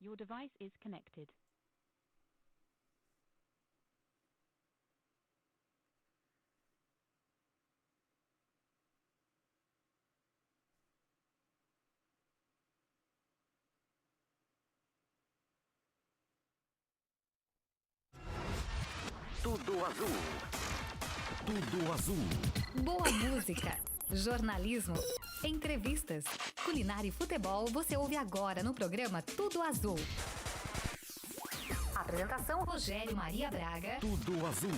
Your device is connected. Tudo Azul. Tudo Azul. Boa música, jornalismo, entrevistas, culinária e futebol você ouve agora no programa Tudo Azul. Apresentação Rogério Maria Braga. Tudo Azul.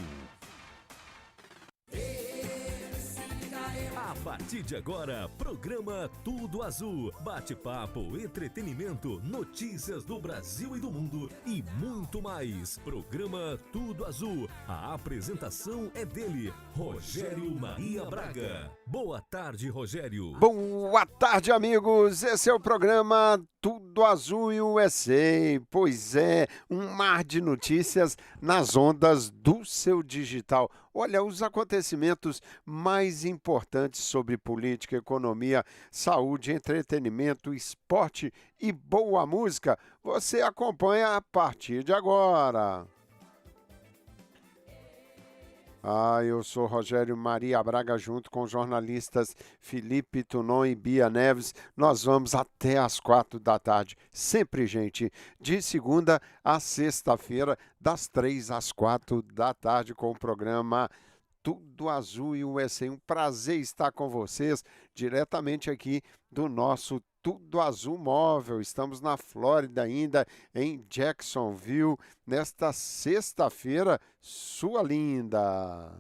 A partir de agora, programa Tudo Azul. Bate-papo, entretenimento, notícias do Brasil e do mundo e muito mais. Programa Tudo Azul. A apresentação é dele, Rogério Maria Braga. Boa tarde, Rogério. Boa tarde, amigos. Esse é o programa Tudo Azul USA. Pois é, um mar de notícias nas ondas do seu digital. Olha, os acontecimentos mais importantes sobre política, economia, saúde, entretenimento, esporte e boa música, você acompanha a partir de agora. Eu sou Rogério Maria Braga, junto com os jornalistas Felipe Tunon e Bia Neves. Nós vamos até às 4 da tarde. Sempre, gente, de segunda a sexta-feira, das 3 às 4 da tarde, com o programa Tudo Azul e USA. Um prazer estar com vocês, diretamente aqui do nosso Tudo Azul Móvel. Estamos na Flórida ainda, em Jacksonville, nesta sexta-feira, sua linda.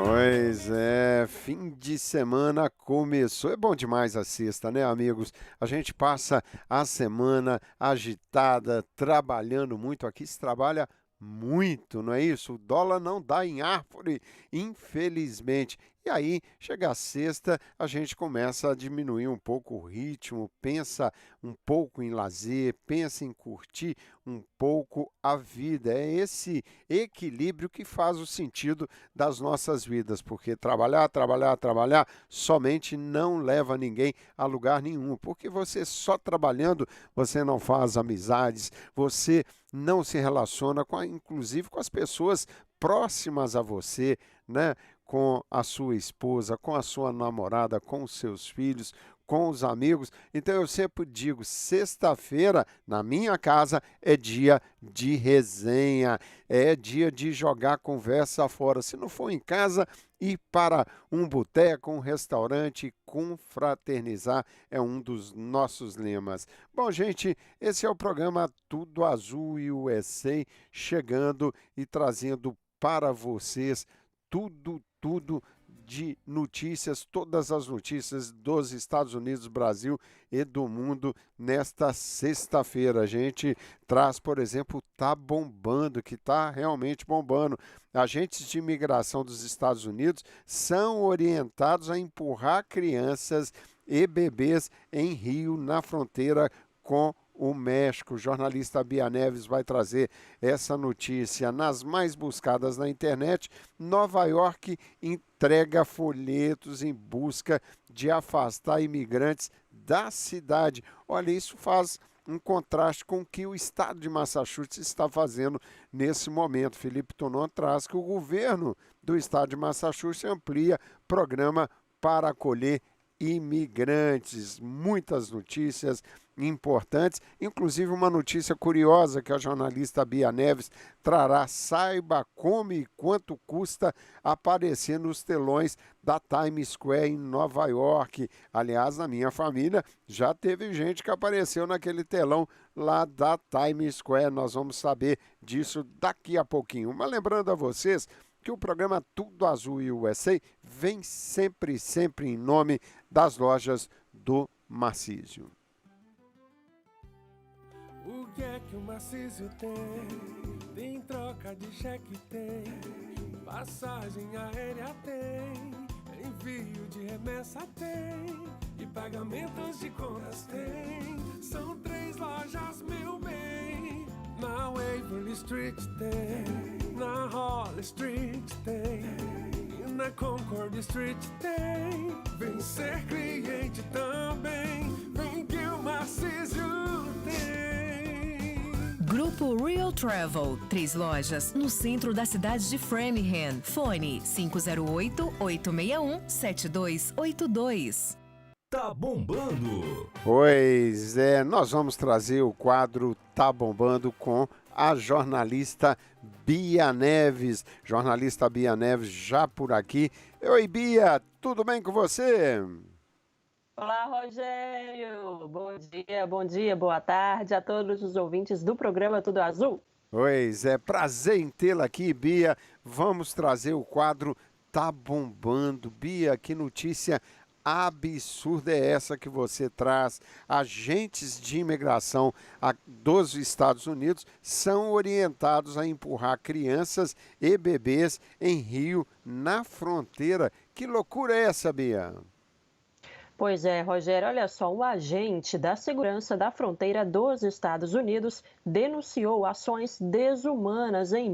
Pois é, fim de semana começou. É bom demais a sexta, né, amigos? A gente passa a semana agitada, trabalhando muito. Aqui se trabalha muito, não é isso? O dólar não dá em árvore, infelizmente. E aí, chega a sexta, a gente começa a diminuir um pouco o ritmo, pensa um pouco em lazer, pensa em curtir um pouco a vida. É esse equilíbrio que faz o sentido das nossas vidas, porque trabalhar, trabalhar, trabalhar somente não leva ninguém a lugar nenhum, porque você só trabalhando, você não faz amizades, você não se relaciona inclusive com as pessoas próximas a você, né? Com a sua esposa, com a sua namorada, com os seus filhos, com os amigos. Então eu sempre digo, sexta-feira na minha casa é dia de resenha, é dia de jogar conversa fora. Se não for em casa, ir para um boteco, um restaurante, confraternizar é um dos nossos lemas. Bom, gente, esse é o programa Tudo Azul USA, chegando e trazendo para vocês tudo de notícias, todas as notícias dos Estados Unidos, Brasil e do mundo nesta sexta-feira. A gente traz, por exemplo, Tá Bombando, que está realmente bombando. Agentes de imigração dos Estados Unidos são orientados a empurrar crianças e bebês em rio na fronteira com o México. O jornalista Bia Neves vai trazer essa notícia. Nas mais buscadas na internet, Nova York entrega folhetos em busca de afastar imigrantes da cidade. Olha, isso faz um contraste com o que o estado de Massachusetts está fazendo nesse momento. Felipe Tunon traz que o governo do estado de Massachusetts amplia programa para acolher imigrantes. Muitas notícias importantes, inclusive uma notícia curiosa que a jornalista Bia Neves trará. Saiba como e quanto custa aparecer nos telões da Times Square em Nova York. Aliás, na minha família já teve gente que apareceu naquele telão lá da Times Square. Nós vamos saber disso daqui a pouquinho. Mas lembrando a vocês que o programa Tudo Azul USA vem sempre em nome das lojas do Marcísio. O que é que o Marcísio tem? Tem troca de cheque, tem passagem aérea, tem envio de remessa, tem e pagamentos de contas, tem. São 3 lojas, meu bem, na Waverly Street tem. na Holly Street tem, na Concord Street tem. Vem ser cliente também, vem que o Marcísio tem. Grupo Real Travel, 3 lojas no centro da cidade de Framingham. Fone 508-861-7282. Tá bombando! Pois é, nós vamos trazer o quadro Tá Bombando com a jornalista Bia Neves. Jornalista Bia Neves já por aqui. Oi, Bia, tudo bem com você? Olá, Rogério. Bom dia, boa tarde a todos os ouvintes do programa Tudo Azul. Pois é, prazer em tê-la aqui, Bia. Vamos trazer o quadro Tá Bombando. Bia, que notícia absurda é essa que você traz? Agentes de imigração dos Estados Unidos são orientados a empurrar crianças e bebês em rio na fronteira. Que loucura é essa, Bia? Pois é, Rogério, olha só, um agente da segurança da fronteira dos Estados Unidos denunciou ações desumanas em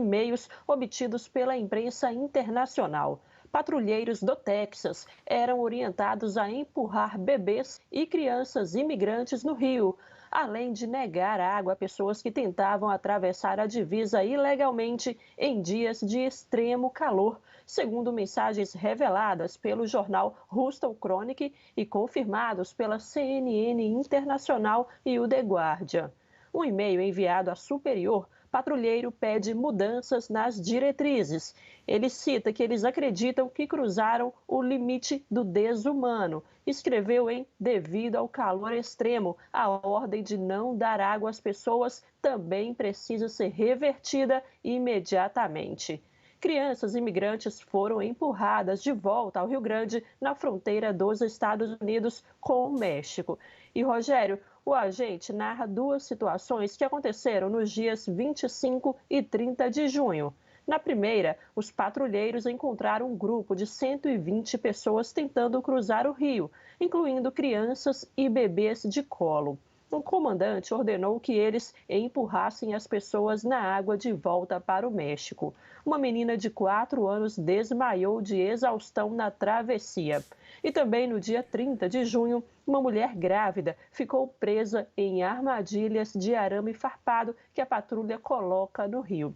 meios obtidos pela imprensa internacional. Patrulheiros do Texas eram orientados a empurrar bebês e crianças imigrantes no rio, além de negar água a pessoas que tentavam atravessar a divisa ilegalmente em dias de extremo calor, segundo mensagens reveladas pelo jornal Houston Chronicle e confirmados pela CNN Internacional e o The Guardian. Um e-mail enviado à superior, patrulheiro pede mudanças nas diretrizes. Ele cita que eles acreditam que cruzaram o limite do desumano. Escreveu em devido ao calor extremo, a ordem de não dar água às pessoas também precisa ser revertida imediatamente. Crianças imigrantes foram empurradas de volta ao Rio Grande, na fronteira dos Estados Unidos com o México. E, Rogério, o agente narra 2 situações que aconteceram nos dias 25 e 30 de junho. Na primeira, os patrulheiros encontraram um grupo de 120 pessoas tentando cruzar o rio, incluindo crianças e bebês de colo. Um comandante ordenou que eles empurrassem as pessoas na água de volta para o México. Uma menina de 4 anos desmaiou de exaustão na travessia. E também no dia 30 de junho, uma mulher grávida ficou presa em armadilhas de arame farpado que a patrulha coloca no rio.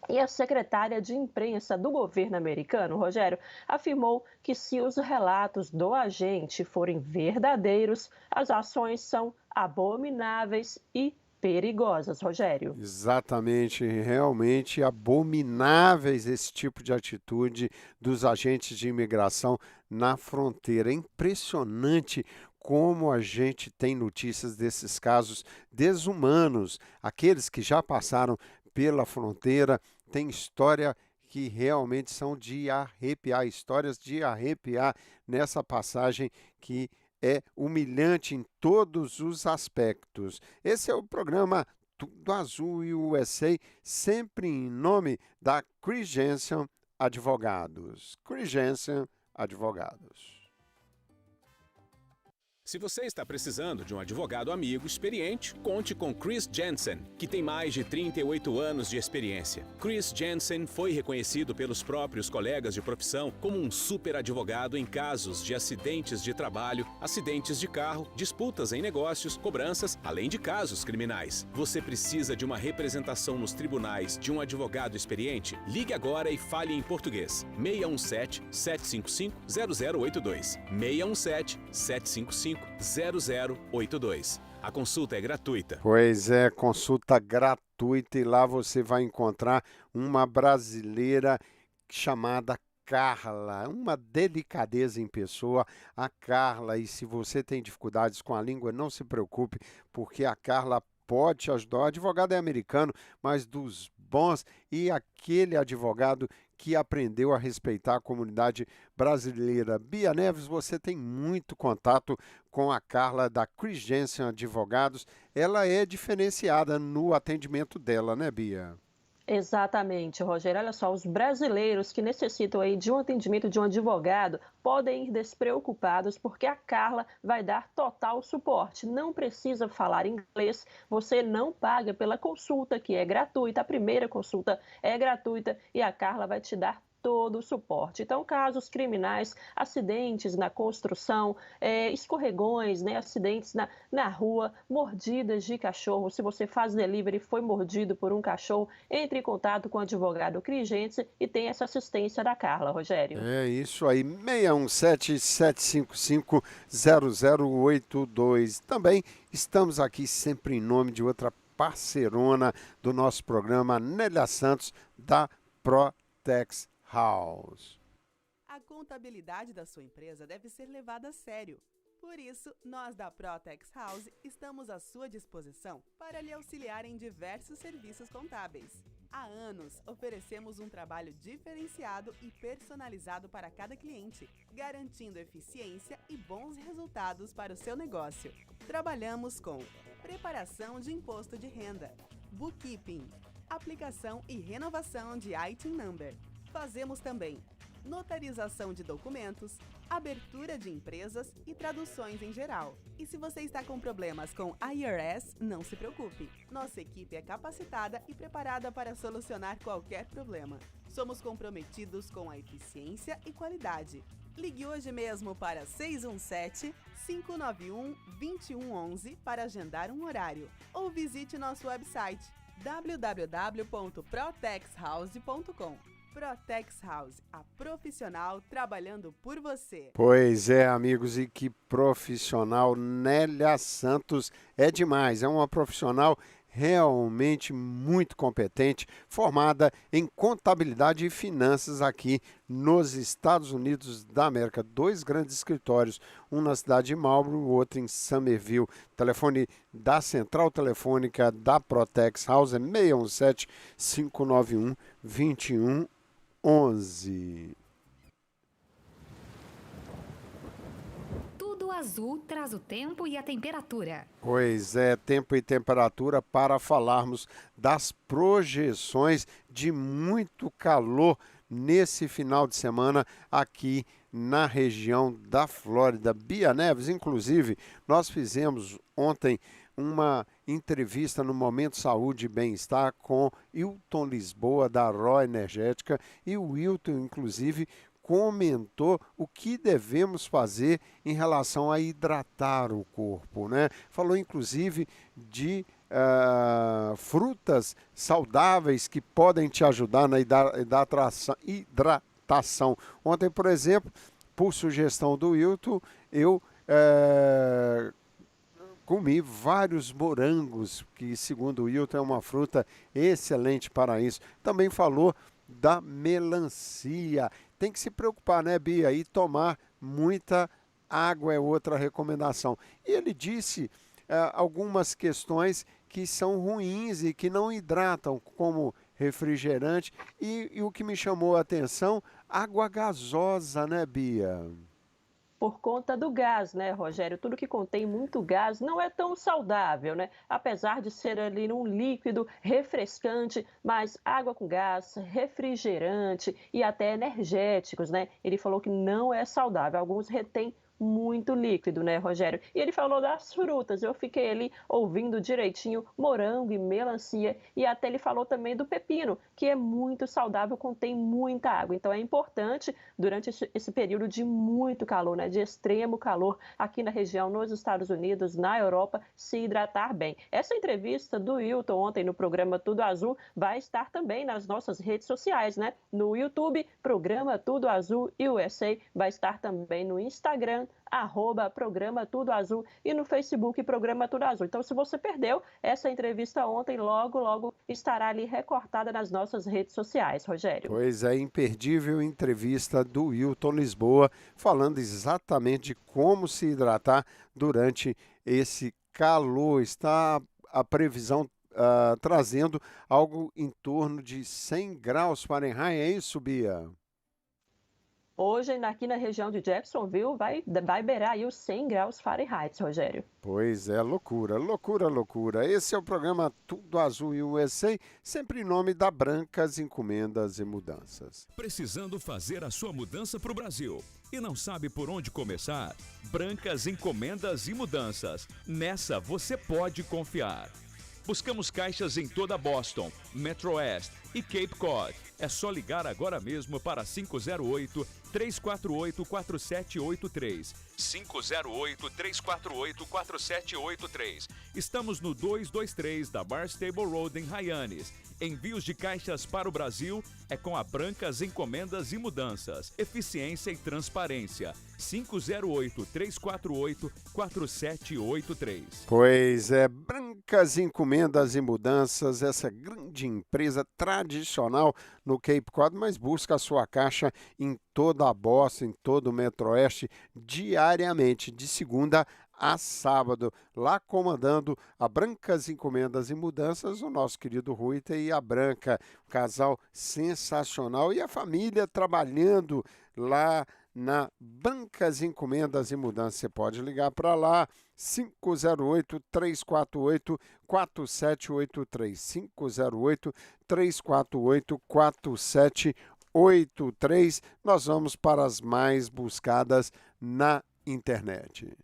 E a secretária de imprensa do governo americano, Rogério, afirmou que se os relatos do agente forem verdadeiros, as ações são abomináveis e perigosas, Rogério. Exatamente, realmente abomináveis esse tipo de atitude dos agentes de imigração na fronteira. É impressionante como a gente tem notícias desses casos desumanos. Aqueles que já passaram pela fronteira têm história que realmente são de arrepiar, histórias de arrepiar nessa passagem que é humilhante em todos os aspectos. Esse é o programa Tudo Azul USA, sempre em nome da Chris Jensen Advogados. Chris Jensen Advogados. Se você está precisando de um advogado amigo experiente, conte com Chris Jensen, que tem mais de 38 anos de experiência. Chris Jensen foi reconhecido pelos próprios colegas de profissão como um super advogado em casos de acidentes de trabalho, acidentes de carro, disputas em negócios, cobranças, além de casos criminais. Você precisa de uma representação nos tribunais de um advogado experiente? Ligue agora e fale em português. 617-755-0082. 617-755-0082. A consulta é gratuita. Pois é, consulta gratuita, e lá você vai encontrar uma brasileira chamada Carla, uma delicadeza em pessoa, a Carla. E se você tem dificuldades com a língua, não se preocupe, porque a Carla pode te ajudar. O advogado é americano, mas dos bons, e aquele advogado que aprendeu a respeitar a comunidade brasileira. Bia Neves, você tem muito contato com a Carla da Chris Jensen Advogados. Ela é diferenciada no atendimento dela, né, Bia? Exatamente, Rogério. Olha só, os brasileiros que necessitam aí de um atendimento de um advogado podem ir despreocupados porque a Carla vai dar total suporte. Não precisa falar inglês, você não paga pela consulta, que é gratuita, a primeira consulta é gratuita e a Carla vai te dar todo o suporte. Então, casos criminais, acidentes na construção, escorregões, né, acidentes na rua, mordidas de cachorro. Se você faz delivery e foi mordido por um cachorro, entre em contato com o advogado Cris Jensen e tem essa assistência da Carla, Rogério. É isso aí, 617-755-0082. Também estamos aqui sempre em nome de outra parceirona do nosso programa, Nélia Santos, da Protex House. A contabilidade da sua empresa deve ser levada a sério. Por isso, nós da Protex House estamos à sua disposição para lhe auxiliar em diversos serviços contábeis. Há anos, oferecemos um trabalho diferenciado e personalizado para cada cliente, garantindo eficiência e bons resultados para o seu negócio. Trabalhamos com preparação de imposto de renda, bookkeeping, aplicação e renovação de ITIN Number. Fazemos também notarização de documentos, abertura de empresas e traduções em geral. E se você está com problemas com IRS, não se preocupe. Nossa equipe é capacitada e preparada para solucionar qualquer problema. Somos comprometidos com a eficiência e qualidade. Ligue hoje mesmo para 617-591-2111 para agendar um horário. Ou visite nosso website www.protexhouse.com. Protex House, a profissional trabalhando por você. Pois é, amigos, e que profissional. Nélia Santos é demais, é uma profissional realmente muito competente, formada em contabilidade e finanças aqui nos Estados Unidos da América. 2 grandes escritórios, um na cidade de Marlboro, o outro em Summerville. Telefone da central telefônica da Protex House é 617-591-2111. Tudo Azul traz o tempo e a temperatura. Pois é, tempo e temperatura para falarmos das projeções de muito calor nesse final de semana aqui na região da Flórida. Bia Neves, inclusive, nós fizemos ontem uma entrevista no Momento Saúde e Bem-Estar com Hilton Lisboa, da Ro Energética, e o Hilton, inclusive, comentou o que devemos fazer em relação a hidratar o corpo, né? Falou, inclusive, de frutas saudáveis que podem te ajudar na hidratação. Ontem, por exemplo, por sugestão do Hilton, eu comi vários morangos, que segundo o Wilton é uma fruta excelente para isso. Também falou da melancia. Tem que se preocupar, né, Bia? E tomar muita água é outra recomendação. E ele disse algumas questões que são ruins e que não hidratam, como refrigerante. E o que me chamou a atenção, água gasosa, né, Bia? Por conta do gás, né, Rogério? Tudo que contém muito gás não é tão saudável, né? Apesar de ser ali um líquido refrescante, mas água com gás, refrigerante e até energéticos, né? Ele falou que não é saudável. Alguns retêm muito líquido, né, Rogério? E ele falou das frutas, eu fiquei ali ouvindo direitinho, morango e melancia, e até ele falou também do pepino, que é muito saudável, contém muita água. Então é importante, durante esse período de muito calor, né, de extremo calor aqui na região, nos Estados Unidos, na Europa, se hidratar bem. Essa entrevista do Hilton ontem no programa Tudo Azul vai estar também nas nossas redes sociais, né? No YouTube, programa Tudo Azul USA, vai estar também no Instagram, @programa Tudo Azul, e no Facebook Programa Tudo Azul. Então, se você perdeu essa entrevista ontem, logo estará ali recortada nas nossas redes sociais, Rogério. Pois é, imperdível entrevista do Hilton Lisboa, falando exatamente de como se hidratar durante esse calor. Está a previsão trazendo algo em torno de 100 graus Fahrenheit, é isso, Bia? Hoje, aqui na região de Jacksonville, vai beirar aí os 100 graus Fahrenheit, Rogério. Pois é, loucura, loucura, loucura. Esse é o programa Tudo Azul USA, sempre em nome da Brancas Encomendas e Mudanças. Precisando fazer a sua mudança para o Brasil e não sabe por onde começar? Brancas Encomendas e Mudanças. Nessa você pode confiar. Buscamos caixas em toda Boston, Metro West e Cape Cod. É só ligar agora mesmo para 508-348-4783. 508-348-4783. Estamos no 223 da Barnstable Road em Hyannis. Envios de caixas para o Brasil é com a Brancas Encomendas e Mudanças. Eficiência e transparência. 508-348-4783. Pois é, Brancas Encomendas e Mudanças, essa grande empresa tradicional no Cape Cod, mas busca a sua caixa em toda a Boston, em todo o Metro-Oeste, diariamente, de segunda a sábado, lá comandando a Brancas Encomendas e Mudanças, o nosso querido Ruiter e a Branca, um casal sensacional, e a família trabalhando lá na Brancas Encomendas e Mudanças. Você pode ligar para lá, 508-348-4783, 508-348-4783. Nós vamos para as mais buscadas na internet.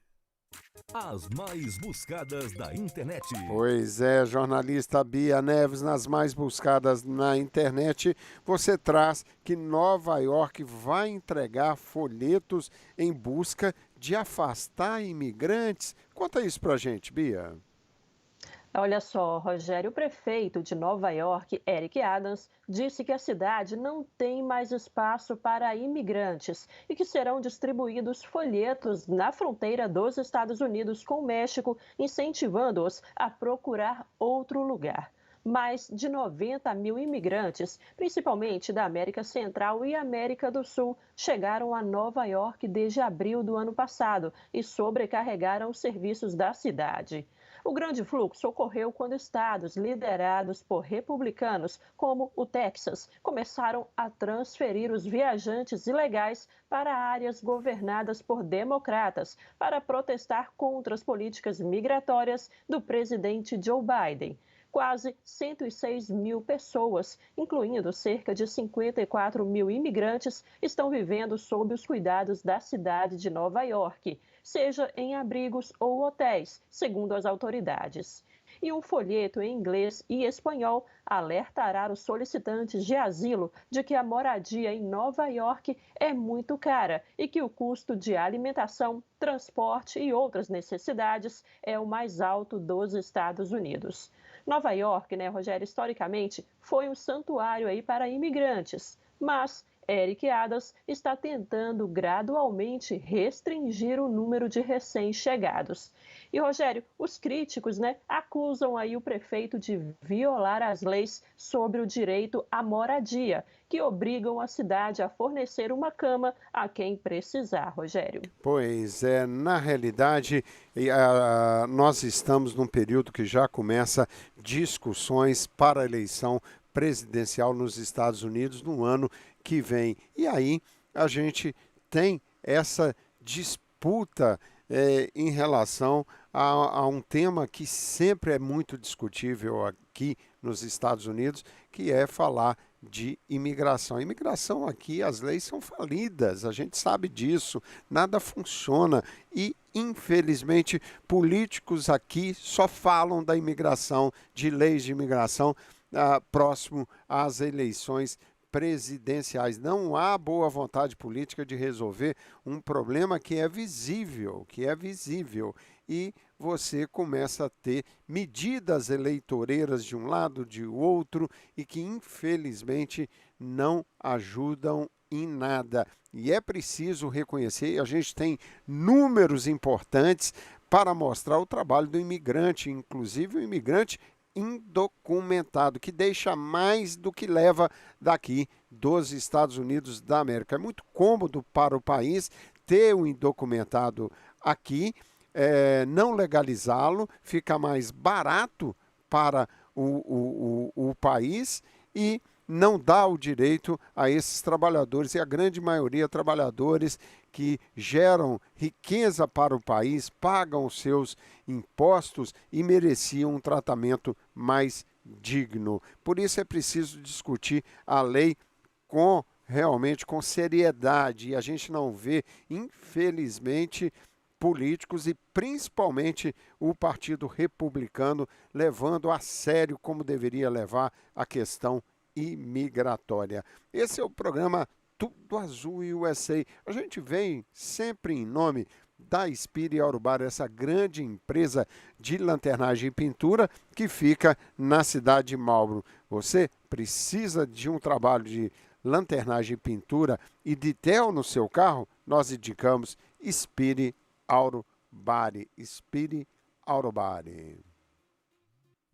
As mais buscadas da internet. Pois é, jornalista Bia Neves, nas mais buscadas na internet, você traz que Nova York vai entregar folhetos em busca de afastar imigrantes. Conta isso pra gente, Bia. Olha só, Rogério, o prefeito de Nova York, Eric Adams, disse que a cidade não tem mais espaço para imigrantes e que serão distribuídos folhetos na fronteira dos Estados Unidos com o México, incentivando-os a procurar outro lugar. Mais de 90 mil imigrantes, principalmente da América Central e América do Sul, chegaram a Nova York desde abril do ano passado e sobrecarregaram os serviços da cidade. O grande fluxo ocorreu quando estados liderados por republicanos, como o Texas, começaram a transferir os viajantes ilegais para áreas governadas por democratas para protestar contra as políticas migratórias do presidente Joe Biden. Quase 106 mil pessoas, incluindo cerca de 54 mil imigrantes, estão vivendo sob os cuidados da cidade de Nova York, seja em abrigos ou hotéis, segundo as autoridades. E um folheto em inglês e espanhol alertará os solicitantes de asilo de que a moradia em Nova York é muito cara e que o custo de alimentação, transporte e outras necessidades é o mais alto dos Estados Unidos. Nova York, Rogério, historicamente foi um santuário aí para imigrantes, mas Eric Adams está tentando gradualmente restringir o número de recém-chegados. E, Rogério, os críticos, acusam aí o prefeito de violar as leis sobre o direito à moradia, que obrigam a cidade a fornecer uma cama a quem precisar, Rogério. Pois é, na realidade, nós estamos num período que já começa discussões para a eleição presidencial nos Estados Unidos no ano que vem. E aí a gente tem essa disputa em relação a um tema que sempre é muito discutível aqui nos Estados Unidos, que é falar de imigração. Imigração aqui, as leis são falidas, a gente sabe disso, nada funciona e, infelizmente, políticos aqui só falam da imigração, de leis de imigração, próximo às eleições presidenciais. Não há boa vontade política de resolver um problema que é visível, e você começa a ter medidas eleitoreiras de um lado, de outro, e que infelizmente não ajudam em nada. E é preciso reconhecer, a gente tem números importantes para mostrar o trabalho do imigrante, inclusive o imigrante indocumentado, que deixa mais do que leva daqui dos Estados Unidos da América. É muito cômodo para o país ter um indocumentado aqui, não legalizá-lo, fica mais barato para o país e não dá o direito a esses trabalhadores, e a grande maioria trabalhadores que geram riqueza para o país, pagam os seus impostos e mereciam um tratamento mais digno. Por isso é preciso discutir a lei realmente com seriedade, e a gente não vê, infelizmente, políticos e principalmente o Partido Republicano levando a sério como deveria levar a questão imigratória. Esse é o programa Tudo Azul USA. A gente vem sempre em nome da Speedy Auto Body, essa grande empresa de lanternagem e pintura que fica na cidade de Marlboro. Você precisa de um trabalho de lanternagem e pintura e detail no seu carro? Nós indicamos Speedy Auto Body. Speedy Auto Body.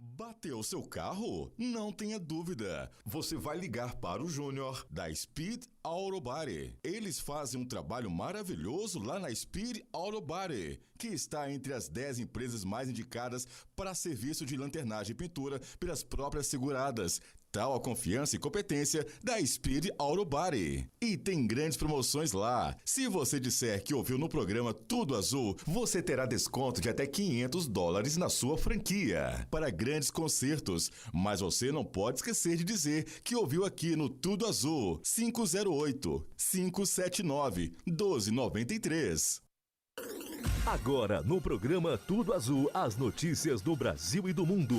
Bateu seu carro? Não tenha dúvida. Você vai ligar para o Júnior da Speed Auto Body. Eles fazem um trabalho maravilhoso lá na Speed Auto Body, que está entre as 10 empresas mais indicadas para serviço de lanternagem e pintura pelas próprias seguradas. Tal a confiança e competência da Speed Auto Body. E tem grandes promoções lá. Se você disser que ouviu no programa Tudo Azul, você terá desconto de até $500 na sua franquia para grandes concertos. Mas você não pode esquecer de dizer que ouviu aqui no Tudo Azul. 508-579-1293. Agora, no programa Tudo Azul, as notícias do Brasil e do mundo,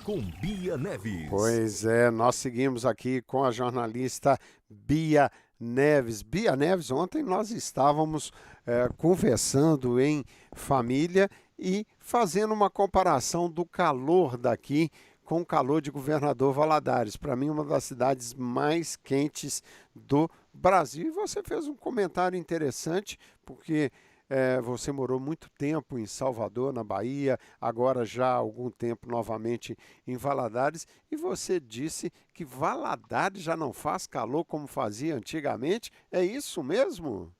com Bia Neves. Pois é, nós seguimos aqui com a jornalista Bia Neves. Bia Neves, ontem nós estávamos conversando em família e fazendo uma comparação do calor daqui com o calor de Governador Valadares. Para mim, uma das cidades mais quentes do Brasil. E você fez um comentário interessante, porque você morou muito tempo em Salvador, na Bahia, agora já há algum tempo novamente em Valadares, e você disse que Valadares já não faz calor como fazia antigamente. É isso mesmo?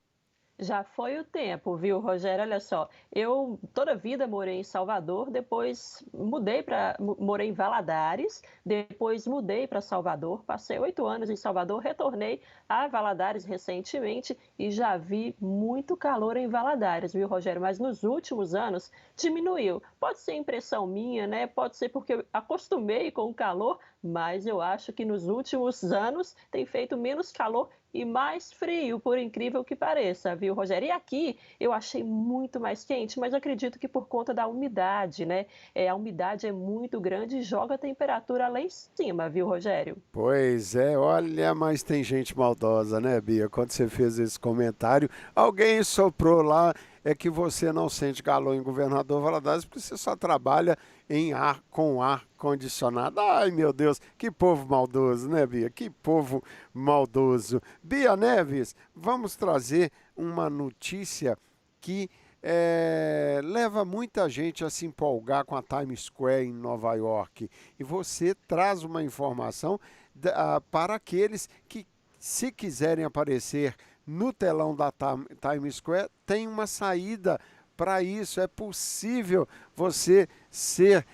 Já foi o tempo, viu, Rogério? Olha só, eu toda a vida morei em Salvador, depois morei em Valadares, depois mudei para Salvador, passei 8 anos em Salvador, retornei a Valadares recentemente e já vi muito calor em Valadares, viu, Rogério? Mas nos últimos anos diminuiu. Pode ser impressão minha, né? Pode ser porque eu acostumei com o calor, mas eu acho que nos últimos anos tem feito menos calor e mais frio, por incrível que pareça, viu, Rogério? E aqui eu achei muito mais quente, mas eu acredito que por conta da umidade, né? A umidade é muito grande e joga a temperatura lá em cima, viu, Rogério? Pois é, olha, mas tem gente maldosa, né, Bia? Quando você fez esse comentário, alguém soprou lá, é que você não sente calor em Governador Valadares porque você só trabalha com ar condicionado. Ai, meu Deus, que povo maldoso, né, Bia? Que povo maldoso. Bia Neves, vamos trazer uma notícia que leva muita gente a se empolgar com a Times Square em Nova York. E você traz uma informação para aqueles que, se quiserem aparecer no telão da Times Square, tem uma saída para isso. É possível você ser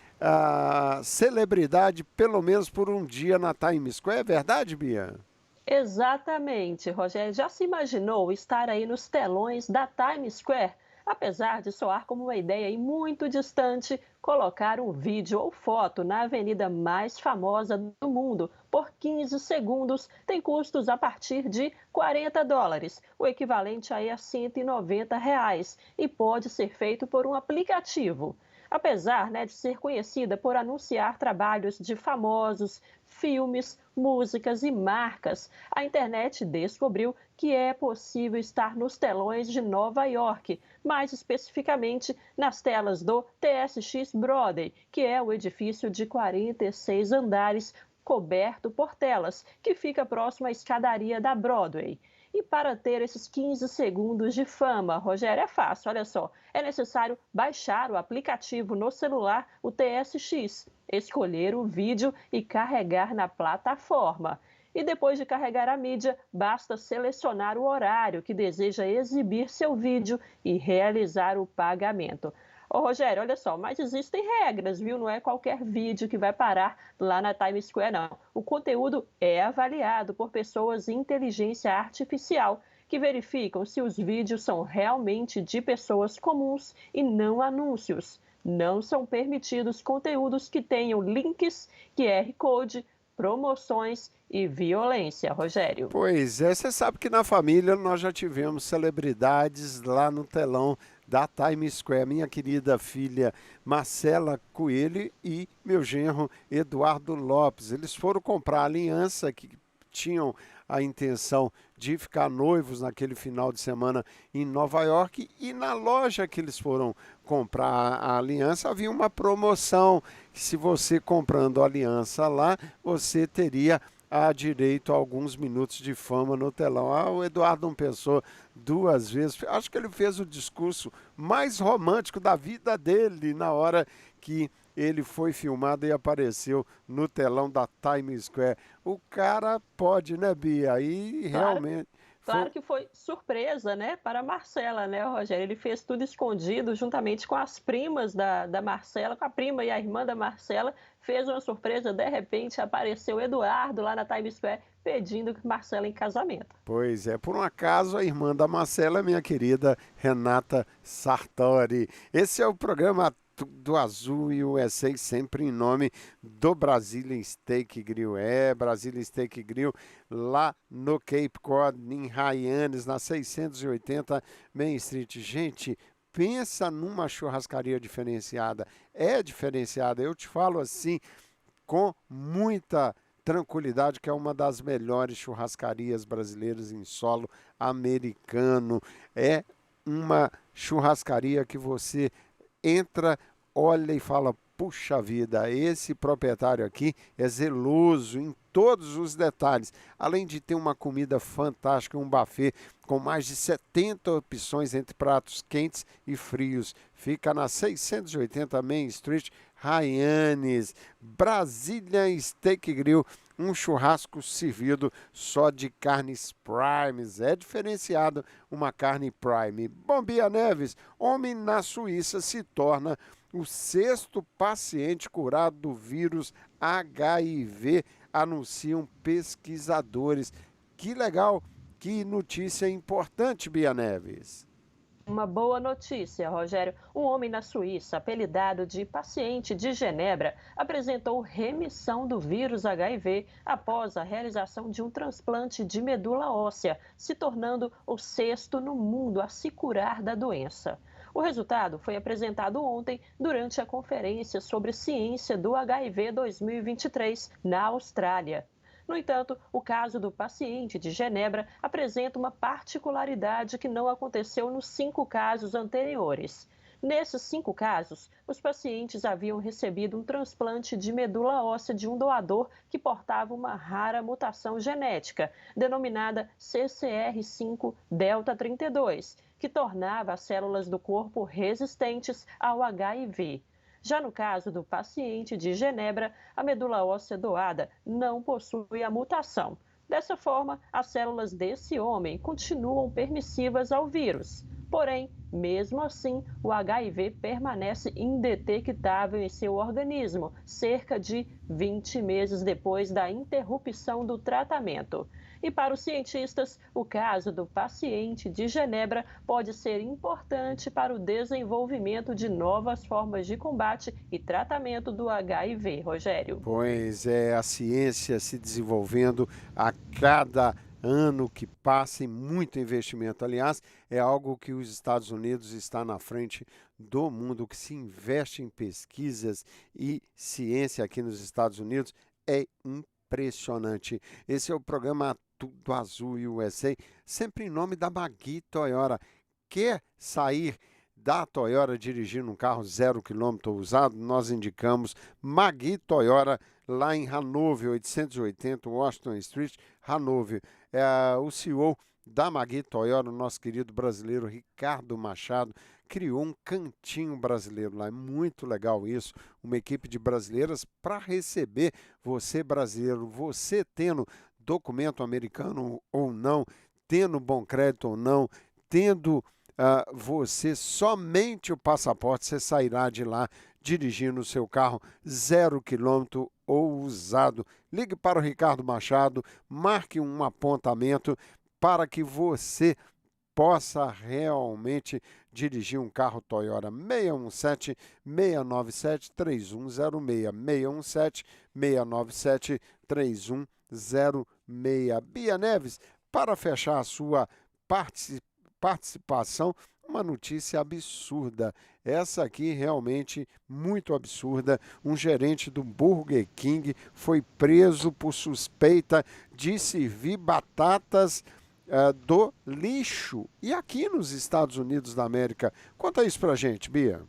celebridade pelo menos por um dia na Times Square. É verdade, Bia? Exatamente, Rogério. Já se imaginou estar aí nos telões da Times Square? Apesar de soar como uma ideia aí muito distante, colocar um vídeo ou foto na avenida mais famosa do mundo por 15 segundos tem custos a partir de $40, o equivalente aí a R$190, e pode ser feito por um aplicativo. Apesar, né, de ser conhecida por anunciar trabalhos de famosos, filmes, músicas e marcas, a internet descobriu que é possível estar nos telões de Nova York, mais especificamente nas telas do TSX Broadway, que é o edifício de 46 andares coberto por telas, que fica próximo à escadaria da Broadway. E para ter esses 15 segundos de fama, Rogério, é fácil, olha só. É necessário baixar o aplicativo no celular, o TSX, escolher o vídeo e carregar na plataforma. E depois de carregar a mídia, basta selecionar o horário que deseja exibir seu vídeo e realizar o pagamento. Ô, Rogério, olha só, mas existem regras, viu? Não é qualquer vídeo que vai parar lá na Times Square, não. O conteúdo é avaliado por pessoas de inteligência artificial, que verificam se os vídeos são realmente de pessoas comuns e não anúncios. Não são permitidos conteúdos que tenham links, QR Code, promoções e violência, Rogério. Pois é, você sabe que na família nós já tivemos celebridades lá no telão da Times Square. Minha querida filha Marcela Coelho e meu genro Eduardo Lopes. Eles foram comprar aliança que tinham a intenção de ficar noivos naquele final de semana em Nova York, e na loja que eles foram comprar a aliança havia uma promoção, que se você comprando a aliança lá, você teria direito a alguns minutos de fama no telão. O Eduardo não pensou duas vezes, acho que ele fez o discurso mais romântico da vida dele na hora que ele foi filmado e apareceu no telão da Times Square. O cara pode, né, Bia? Aí realmente... Claro que foi surpresa, né, para a Marcela, né, Rogério? Ele fez tudo escondido, juntamente com as primas da Marcela, com a prima e a irmã da Marcela, fez uma surpresa, de repente apareceu Eduardo lá na Times Square pedindo Marcela em casamento. Pois é, por um acaso a irmã da Marcela é minha querida Renata Sartori. Esse é o programa Tudo Azul e USA, sempre em nome do Brazilian Steak Grill. Brazilian Steak Grill, lá no Cape Cod, em Hyannis, na 680 Main Street. Gente, pensa numa churrascaria diferenciada. É diferenciada, eu te falo assim, com muita tranquilidade, que é uma das melhores churrascarias brasileiras em solo americano. É uma churrascaria que você entra, olha e fala, puxa vida, esse proprietário aqui é zeloso em todos os detalhes. Além de ter uma comida fantástica, um buffet com mais de 70 opções entre pratos quentes e frios. Fica na 680 Main Street, Hyannis. Brazilian Steak Grill, um churrasco servido só de carnes primes. É diferenciado uma carne prime. Bom, Bia Neves, homem na Suíça se torna o 6º paciente curado do vírus HIV, anunciam pesquisadores. Que legal, que notícia importante, Bia Neves. Uma boa notícia, Rogério. Um homem na Suíça, apelidado de paciente de Genebra, apresentou remissão do vírus HIV após a realização de um transplante de medula óssea, se tornando o 6º no mundo a se curar da doença. O resultado foi apresentado ontem durante a Conferência sobre Ciência do HIV 2023 na Austrália. No entanto, o caso do paciente de Genebra apresenta uma particularidade que não aconteceu nos 5 casos anteriores. Nesses 5 casos, os pacientes haviam recebido um transplante de medula óssea de um doador que portava uma rara mutação genética, denominada CCR5 delta 32, que tornava as células do corpo resistentes ao HIV. Já no caso do paciente de Genebra, a medula óssea doada não possui a mutação. Dessa forma, as células desse homem continuam permissivas ao vírus. Porém, mesmo assim, o HIV permanece indetectável em seu organismo, cerca de 20 meses depois da interrupção do tratamento. E para os cientistas, o caso do paciente de Genebra pode ser importante para o desenvolvimento de novas formas de combate e tratamento do HIV, Rogério. Pois é, a ciência se desenvolvendo a cada ano que passa e muito investimento. Aliás, é algo que os Estados Unidos está na frente do mundo, que se investe em pesquisas e ciência aqui nos Estados Unidos é impressionante. Esse é o programa Tudo Azul USA, sempre em nome da Magui Toyota. Quer sair da Toyota dirigindo um carro 0 km usado? Nós indicamos Magui Toyota, lá em Hanover, 880 Washington Street, Hanover. O CEO da Magui Toyota, o nosso querido brasileiro Ricardo Machado, criou um cantinho brasileiro lá. É muito legal isso, uma equipe de brasileiras para receber você brasileiro, você tendo documento americano ou não, tendo bom crédito ou não, tendo você, somente o passaporte, você sairá de lá dirigindo o seu carro 0 quilômetro ou usado. Ligue para o Ricardo Machado, marque um apontamento para que você possa realmente dirigir um carro Toyota 617-697-3106, 617-697-3106. Bia Neves, para fechar a sua participação, uma notícia absurda. Essa aqui realmente muito absurda. Um gerente do Burger King foi preso por suspeita de servir batatas do lixo. E aqui nos Estados Unidos da América. Conta isso pra gente, Bia.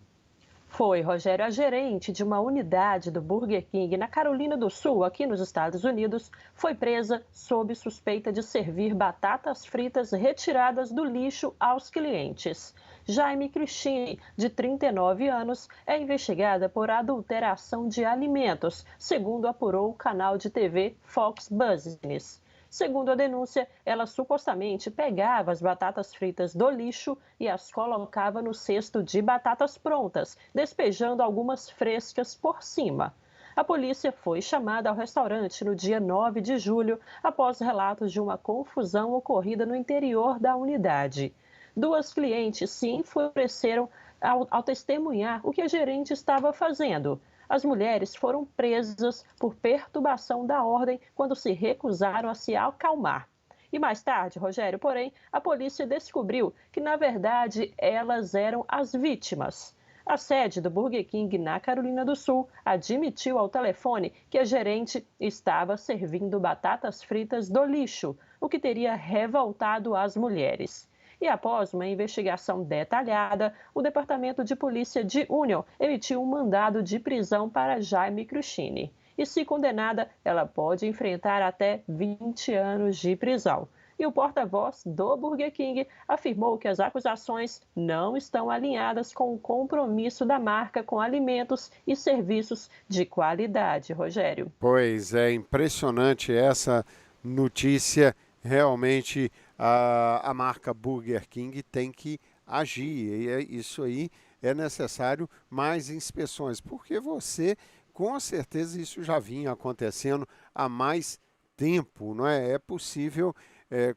Foi, Rogério, a gerente de uma unidade do Burger King na Carolina do Sul, aqui nos Estados Unidos, foi presa sob suspeita de servir batatas fritas retiradas do lixo aos clientes. Jaime Cristine, de 39 anos, é investigada por adulteração de alimentos, segundo apurou o canal de TV Fox Business. Segundo a denúncia, ela supostamente pegava as batatas fritas do lixo e as colocava no cesto de batatas prontas, despejando algumas frescas por cima. A polícia foi chamada ao restaurante no dia 9 de julho, após relatos de uma confusão ocorrida no interior da unidade. 2 clientes se enfureceram ao testemunhar o que a gerente estava fazendo. As mulheres foram presas por perturbação da ordem quando se recusaram a se acalmar. E mais tarde, Rogério, porém, a polícia descobriu que, na verdade, elas eram as vítimas. A sede do Burger King na Carolina do Sul admitiu ao telefone que a gerente estava servindo batatas fritas do lixo, o que teria revoltado as mulheres. E após uma investigação detalhada, o Departamento de Polícia de Union emitiu um mandado de prisão para Jaime Cristine. E se condenada, ela pode enfrentar até 20 anos de prisão. E o porta-voz do Burger King afirmou que as acusações não estão alinhadas com o compromisso da marca com alimentos e serviços de qualidade, Rogério. Pois é, impressionante essa notícia. Realmente a marca Burger King tem que agir, e isso aí é necessário mais inspeções, porque você, com certeza, isso já vinha acontecendo há mais tempo, não é? É possível,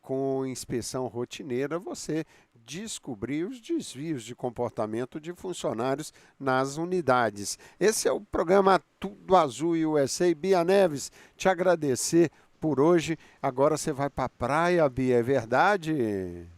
com inspeção rotineira, você descobrir os desvios de comportamento de funcionários nas unidades. Esse é o programa Tudo Azul USA. Bia Neves, te agradecer por hoje. Agora você vai para a praia, Bia, é verdade?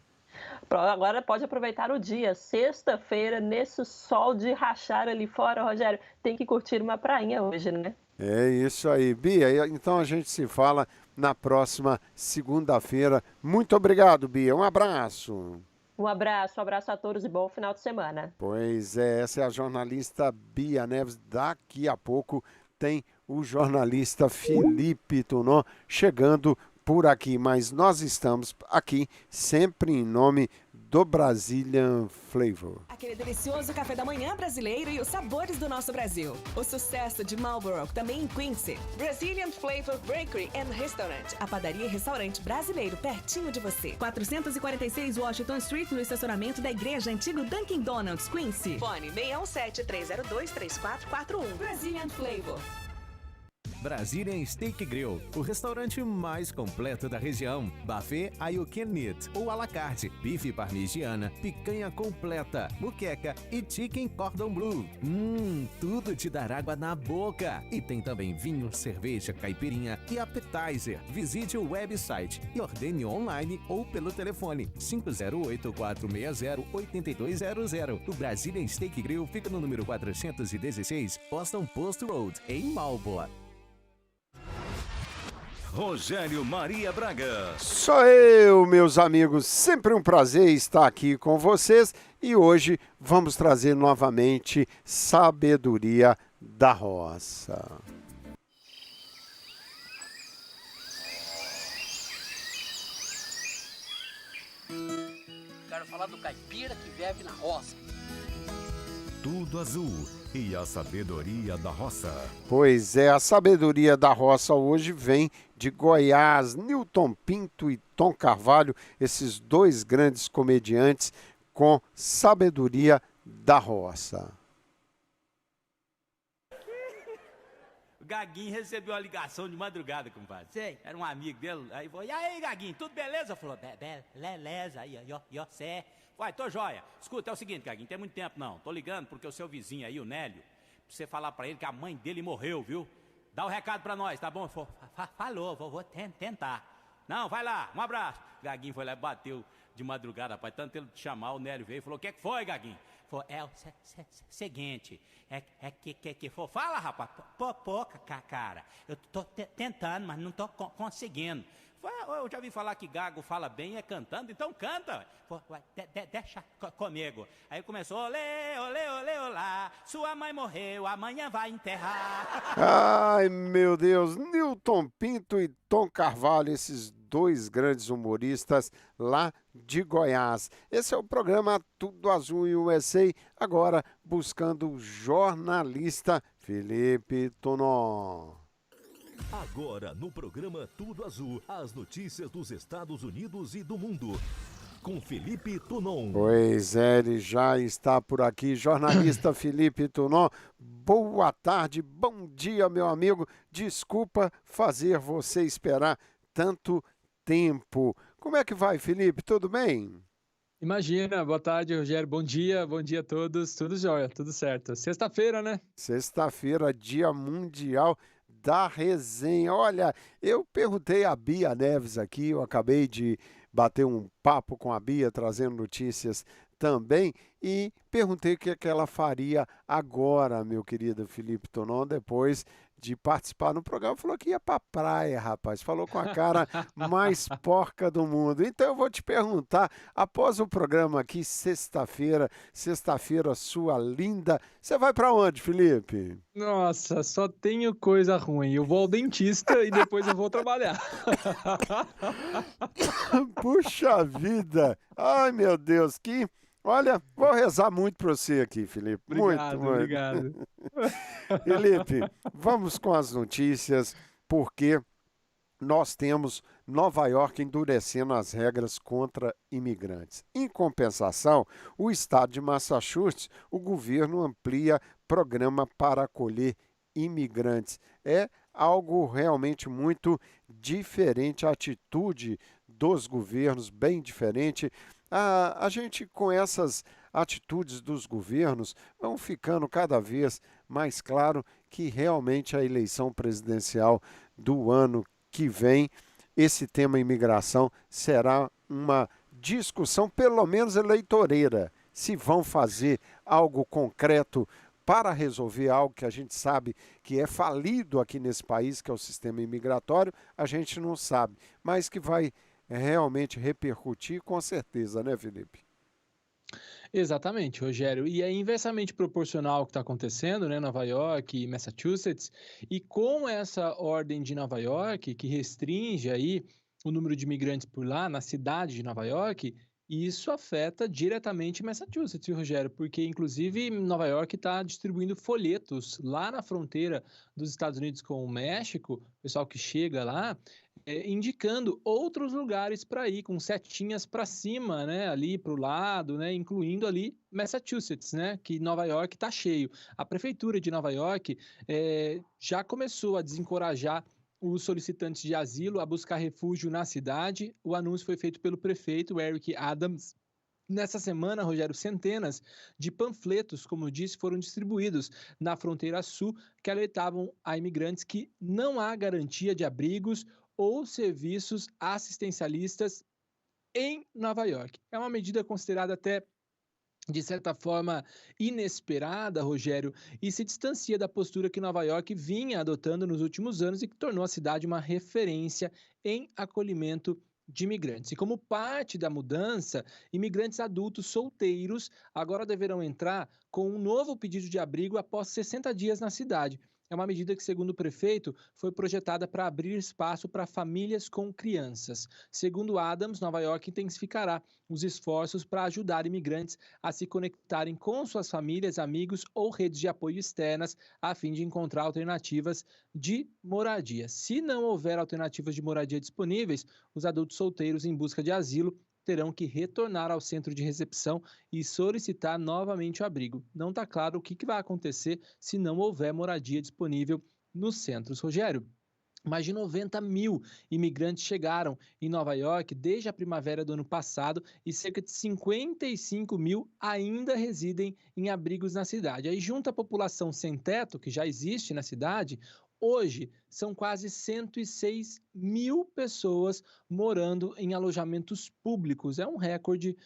Agora pode aproveitar o dia, sexta-feira, nesse sol de rachar ali fora, Rogério. Tem que curtir uma prainha hoje, né? É isso aí, Bia. Então a gente se fala na próxima segunda-feira. Muito obrigado, Bia. Um abraço. Um abraço a todos e bom final de semana. Pois é, essa é a jornalista Bia Neves. Daqui a pouco tem o jornalista Felipe Tunon chegando por aqui, mas nós estamos aqui sempre em nome do Brazilian Flavor. Aquele delicioso café da manhã brasileiro e os sabores do nosso Brasil. O sucesso de Marlboro também em Quincy. Brazilian Flavor Bakery and Restaurant. A padaria e restaurante brasileiro pertinho de você. 446 Washington Street, no estacionamento da igreja antigo Dunkin' Donuts, Quincy. Fone 617-302-3441. Brazilian Flavor. Brazilian Steak Grill, o restaurante mais completo da região. Buffet all you can eat ou à la carte, bife parmegiana, picanha completa, muqueca e chicken cordon bleu. Tudo te dará água na boca. E tem também vinho, cerveja, caipirinha e appetizer. Visite o website e ordene online ou pelo telefone 508-460-8200. O Brazilian Steak Grill fica no número 416 Boston Post Road, em Marlboro. Rogério Maria Braga. Sou eu, meus amigos. Sempre um prazer estar aqui com vocês. E hoje vamos trazer novamente Sabedoria da Roça. Quero falar do caipira que vive na roça. Tudo Azul e a Sabedoria da Roça. Pois é, a Sabedoria da Roça hoje vem de Goiás. Newton Pinto e Tom Carvalho, esses dois grandes comediantes, com Sabedoria da Roça. O Gaguinho recebeu uma ligação de madrugada, compadre. Sei, era um amigo dele. Aí falou, e aí, Gaguinho, tudo beleza? Falou, beleza. Aí, ó, cê. Vai, tô joia. Escuta, é o seguinte, Gaguinho, não tem muito tempo não. Tô ligando porque o seu vizinho aí, o Nélio, pra você falar pra ele que a mãe dele morreu, viu? Dá o recado pra nós, tá bom? Falou, vou tentar. Não, vai lá, um abraço. Gaguinho foi lá e bateu de madrugada, rapaz. Tanto ele te chamar, o Nélio veio e falou, o que foi, Gaguinho? Falou, é o seguinte, fala, rapaz, cara, eu tô tentando, mas não tô conseguindo. Eu já vi falar que gago fala bem é cantando, então canta. Deixa comigo. Aí começou, olê, olá, sua mãe morreu, amanhã vai enterrar. Ai, meu Deus, Nilton Pinto e Tom Carvalho, esses dois grandes humoristas lá de Goiás. Esse é o programa Tudo Azul em USA, agora buscando o jornalista Felipe Tonon. Agora no programa Tudo Azul, as notícias dos Estados Unidos e do mundo, com Felipe Tonon. Pois é, ele já está por aqui, jornalista Felipe Tonon. Boa tarde, bom dia, meu amigo. Desculpa fazer você esperar tanto tempo. Como é que vai, Felipe? Tudo bem? Imagina, boa tarde, Rogério, bom dia a todos, tudo jóia, tudo certo. Sexta-feira, né? Sexta-feira, Dia Mundial da Resenha. Olha, eu perguntei a Bia Neves aqui, eu acabei de bater um papo com a Bia, trazendo notícias também, e perguntei o que ela faria agora, meu querido Felipe Tonon, depois de participar no programa. Falou que ia pra praia, rapaz. Falou com a cara mais porca do mundo. Então eu vou te perguntar, após o programa aqui, sexta-feira sua linda, você vai pra onde, Felipe? Nossa, só tenho coisa ruim. Eu vou ao dentista e depois eu vou trabalhar. Puxa vida! Ai, meu Deus, que... Olha, vou rezar muito para você aqui, Felipe. Obrigado, muito. Obrigado. Felipe, vamos com as notícias, porque nós temos Nova York endurecendo as regras contra imigrantes. Em compensação, o estado de Massachusetts, o governo amplia programa para acolher imigrantes. É algo realmente muito diferente, a atitude dos governos, bem diferente. A gente, com essas atitudes dos governos, vão ficando cada vez mais claro que realmente a eleição presidencial do ano que vem, esse tema imigração será uma discussão, pelo menos eleitoreira. Se vão fazer algo concreto para resolver algo que a gente sabe que é falido aqui nesse país, que é o sistema imigratório, a gente não sabe, mas que vai realmente repercutir com certeza, né, Felipe? Exatamente, Rogério. E é inversamente proporcional ao que está acontecendo, né, Nova York e Massachusetts. E com essa ordem de Nova York, que restringe aí o número de imigrantes por lá, na cidade de Nova York, isso afeta diretamente Massachusetts, viu, Rogério? Porque, inclusive, Nova York está distribuindo folhetos lá na fronteira dos Estados Unidos com o México, o pessoal que chega lá, indicando outros lugares para ir, com setinhas para cima, né, ali para o lado, né, incluindo ali Massachusetts, né, que Nova York está cheio. A prefeitura de Nova York já começou a desencorajar os solicitantes de asilo a buscar refúgio na cidade. O anúncio foi feito pelo prefeito Eric Adams. Nessa semana, Rogério, centenas de panfletos, como eu disse, foram distribuídos na fronteira sul que alertavam a imigrantes que não há garantia de abrigos ou serviços assistencialistas em Nova York. É uma medida considerada até, de certa forma, inesperada, Rogério, e se distancia da postura que Nova York vinha adotando nos últimos anos e que tornou a cidade uma referência em acolhimento de imigrantes. E como parte da mudança, imigrantes adultos solteiros agora deverão entrar com um novo pedido de abrigo após 60 dias na cidade. É uma medida que, segundo o prefeito, foi projetada para abrir espaço para famílias com crianças. Segundo Adams, Nova York intensificará os esforços para ajudar imigrantes a se conectarem com suas famílias, amigos ou redes de apoio externas, a fim de encontrar alternativas de moradia. Se não houver alternativas de moradia disponíveis, os adultos solteiros em busca de asilo terão que retornar ao centro de recepção e solicitar novamente o abrigo. Não está claro o que vai acontecer se não houver moradia disponível nos centros. Rogério, mais de 90 mil imigrantes chegaram em Nova York desde a primavera do ano passado e cerca de 55 mil ainda residem em abrigos na cidade. Aí, junto à população sem teto, que já existe na cidade, hoje são quase 106 mil pessoas morando em alojamentos públicos. É um recorde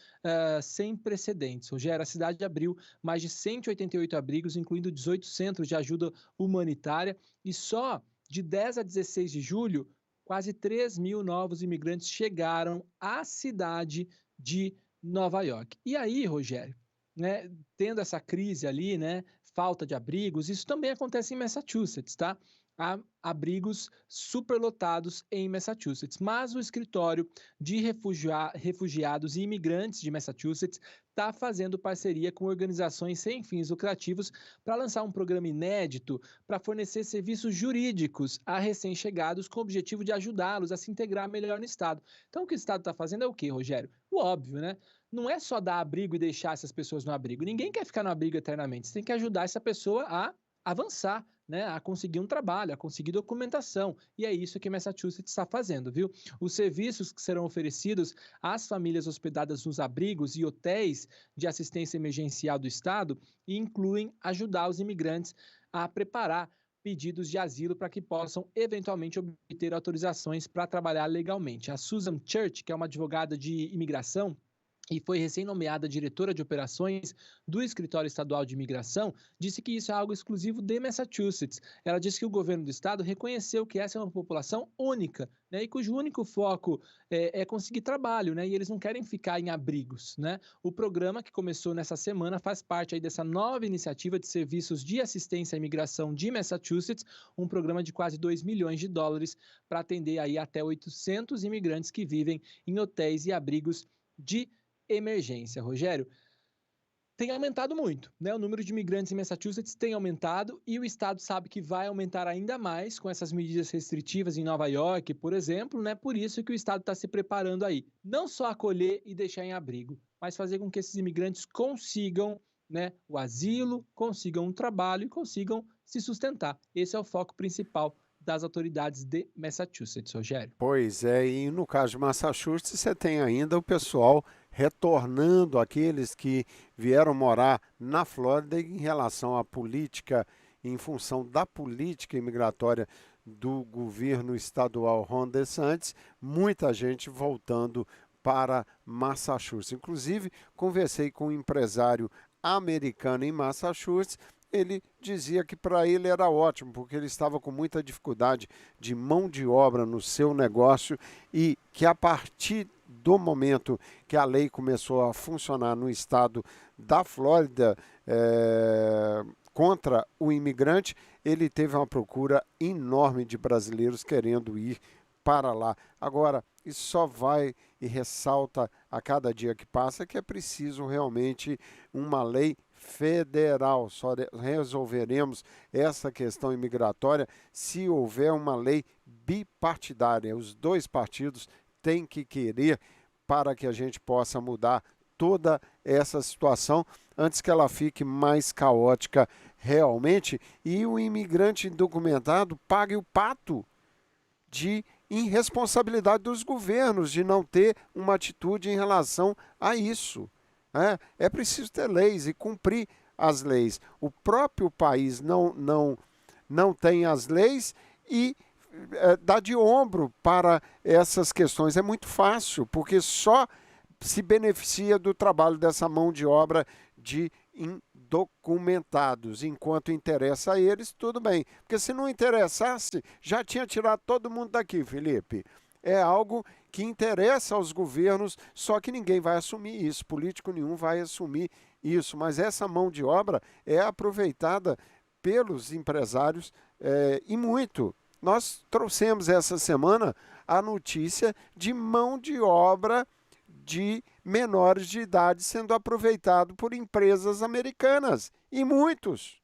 sem precedentes. Rogério, a cidade abriu mais de 188 abrigos, incluindo 18 centros de ajuda humanitária, e só de 10 a 16 de julho, quase 3 mil novos imigrantes chegaram à cidade de Nova York. E aí, Rogério, né, tendo essa crise ali, né, falta de abrigos, isso também acontece em Massachusetts, tá? Há abrigos superlotados em Massachusetts, mas o escritório de refugiados e imigrantes de Massachusetts está fazendo parceria com organizações sem fins lucrativos para lançar um programa inédito para fornecer serviços jurídicos a recém-chegados com o objetivo de ajudá-los a se integrar melhor no Estado. Então, o que o Estado está fazendo é o quê, Rogério? O óbvio, né? Não é só dar abrigo e deixar essas pessoas no abrigo. Ninguém quer ficar no abrigo eternamente. Você tem que ajudar essa pessoa a avançar, né, a conseguir um trabalho, a conseguir documentação. E é isso que Massachusetts está fazendo, viu? Os serviços que serão oferecidos às famílias hospedadas nos abrigos e hotéis de assistência emergencial do Estado incluem ajudar os imigrantes a preparar pedidos de asilo para que possam eventualmente obter autorizações para trabalhar legalmente. A Susan Church, que é uma advogada de imigração e foi recém-nomeada diretora de operações do Escritório Estadual de Imigração, disse que isso é algo exclusivo de Massachusetts. Ela disse que o governo do estado reconheceu que essa é uma população única, né, e cujo único foco é conseguir trabalho, né, e eles não querem ficar em abrigos, né. O programa, que começou nessa semana, faz parte aí dessa nova iniciativa de serviços de assistência à imigração de Massachusetts, um programa de quase 2 milhões de dólares para atender aí até 800 imigrantes que vivem em hotéis e abrigos de emergência. Rogério, tem aumentado muito, né? O número de imigrantes em Massachusetts tem aumentado e o estado sabe que vai aumentar ainda mais com essas medidas restritivas em Nova York, por exemplo, né? Por isso que o estado está se preparando aí, não só acolher e deixar em abrigo, mas fazer com que esses imigrantes consigam, né, o asilo, consigam um trabalho e consigam se sustentar. Esse é o foco principal das autoridades de Massachusetts, Rogério. Pois é, e no caso de Massachusetts, você tem ainda o pessoal retornando, aqueles que vieram morar na Flórida em relação à política, em função da política imigratória do governo estadual Ron DeSantis, muita gente voltando para Massachusetts. Inclusive, conversei com um empresário americano em Massachusetts. Ele dizia que para ele era ótimo, porque ele estava com muita dificuldade de mão de obra no seu negócio e que a partir do momento que a lei começou a funcionar no estado da Flórida contra o imigrante, ele teve uma procura enorme de brasileiros querendo ir para lá. Agora, isso só vai e ressalta a cada dia que passa que é preciso realmente uma lei federal. Só resolveremos essa questão imigratória se houver uma lei bipartidária. Os dois partidos têm que querer para que a gente possa mudar toda essa situação antes que ela fique mais caótica realmente e o imigrante indocumentado pague o pato de irresponsabilidade dos governos de não ter uma atitude em relação a isso. É preciso ter leis e cumprir as leis. O próprio país não tem as leis e dá de ombro para essas questões. É muito fácil, porque só se beneficia do trabalho dessa mão de obra de indocumentados. Enquanto interessa a eles, tudo bem. Porque se não interessasse, já tinha tirado todo mundo daqui, Felipe. É algo que interessa aos governos, só que ninguém vai assumir isso, político nenhum vai assumir isso, mas essa mão de obra é aproveitada pelos empresários e muito. Nós trouxemos essa semana a notícia de mão de obra de menores de idade sendo aproveitado por empresas americanas, e muitos.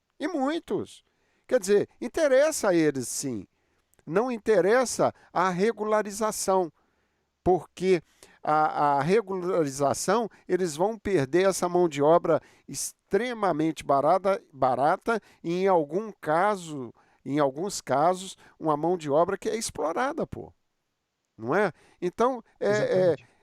Quer dizer, interessa a eles sim. Não interessa a regularização, porque a regularização, eles vão perder essa mão de obra extremamente barata e, em alguns casos, uma mão de obra que é explorada, pô. Não é? Então,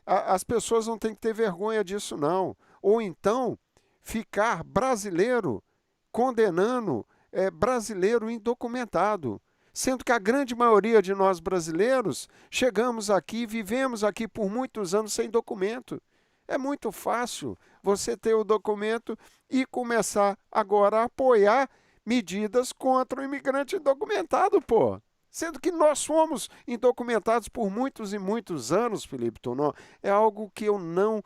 as pessoas não têm que ter vergonha disso, não. Ou então, ficar brasileiro condenando brasileiro indocumentado. Sendo que a grande maioria de nós brasileiros chegamos aqui, vivemos aqui por muitos anos sem documento. É muito fácil você ter o documento e começar agora a apoiar medidas contra o imigrante indocumentado, pô. Sendo que nós fomos indocumentados por muitos e muitos anos, Felipe Tonon. É algo que eu não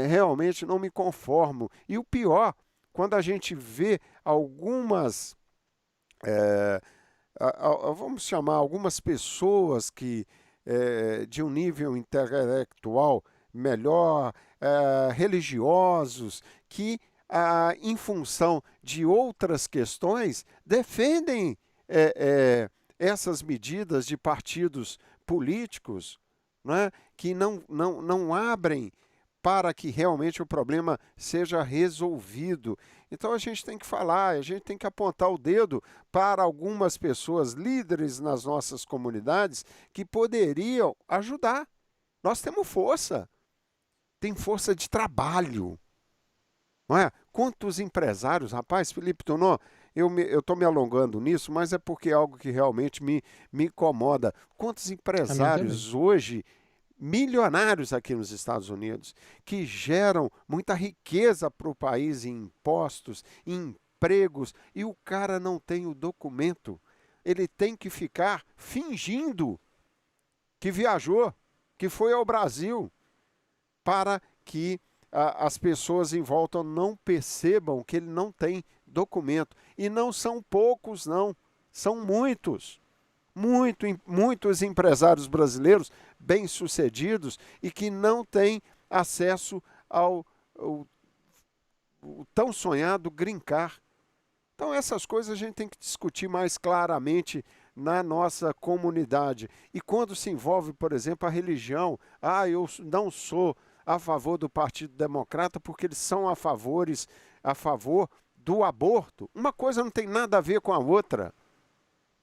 realmente não me conformo. E o pior, quando a gente vê algumas... vamos chamar algumas pessoas que de um nível intelectual melhor, religiosos, que em função de outras questões defendem essas medidas de partidos políticos, né, que não abrem para que realmente o problema seja resolvido. Então a gente tem que falar, a gente tem que apontar o dedo para algumas pessoas, líderes nas nossas comunidades, que poderiam ajudar. Nós temos força, tem força de trabalho. Não é? Quantos empresários, rapaz, Felipe Tonon, eu estou me alongando nisso, mas é porque é algo que realmente me incomoda. Quantos empresários hoje, milionários aqui nos Estados Unidos, que geram muita riqueza para o país em impostos, em empregos, e o cara não tem o documento. Ele tem que ficar fingindo que viajou, que foi ao Brasil, para que as pessoas em volta não percebam que ele não tem documento. E não são poucos, não. São muitos. Muitos empresários brasileiros bem-sucedidos e que não têm acesso ao tão sonhado green card. Então essas coisas a gente tem que discutir mais claramente na nossa comunidade. E quando se envolve, por exemplo, a religião, eu não sou a favor do Partido Democrata porque eles são a favor do aborto. Uma coisa não tem nada a ver com a outra.